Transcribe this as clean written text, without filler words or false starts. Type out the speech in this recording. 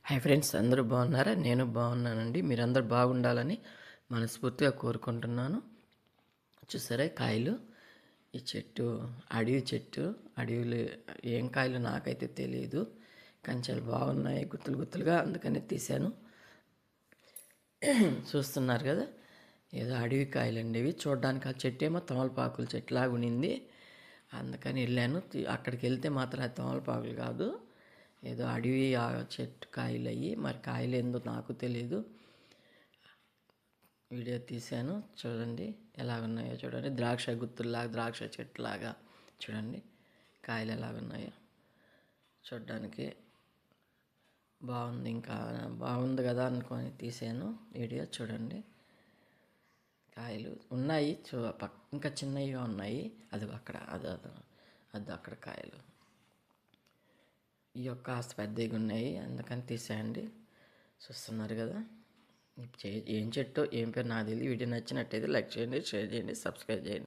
Hi friends, అందరూ బాగున్నారా? నేను బాగున్నానండి. మీరందరూ బాగుండాలని మనస్ఫూర్తిగా కోరుకుంటున్నాను. చూసారా కాయలు? ఈ చెట్టు అడవి చెట్టు. అడవిలో ఏం కాయలు నాకైతే తెలియదు, కానీ చాలా బాగున్నాయి గుత్తులు గుత్తులుగా, అందుకని తీశాను. చూస్తున్నారు కదా, ఏదో అడవి కాయలండి ఇవి. చూడడానికి ఆ చెట్టు ఏమో తమలపాకుల చెట్టులాగా ఉండింది, అందుకని వెళ్ళాను. అక్కడికి వెళ్తే మాత్రం అది తమలపాకులు కాదు, ఏదో అడవి ఆ చెట్టు కాయలు అయ్యి. మరి కాయలు ఏందో నాకు తెలీదు. వీడియో తీశాను, చూడండి ఎలా ఉన్నాయో చూడండి. ద్రాక్ష గుత్తుల్లాగా, ద్రాక్ష చెట్టులాగా చూడండి కాయలు ఎలాగున్నాయో. చూడడానికి బాగుంది, ఇంకా బాగుంది కదా అనుకొని తీసాను వీడియో. చూడండి కాయలు ఉన్నాయి, ఇంకా చిన్నవిగా ఉన్నాయి. అది అక్కడ, అది అక్కడ కాయలు. ఈ యొక్క కాస్త పెద్దగా ఉన్నాయి, అందుకని తీసేయండి. చూస్తున్నారు కదా, ఏం చెట్టో ఏం పేరు నాకు తెలియదు. వీడియో నచ్చినట్టయితే లైక్ చేయండి, షేర్ చేయండి, సబ్స్క్రైబ్ చేయండి.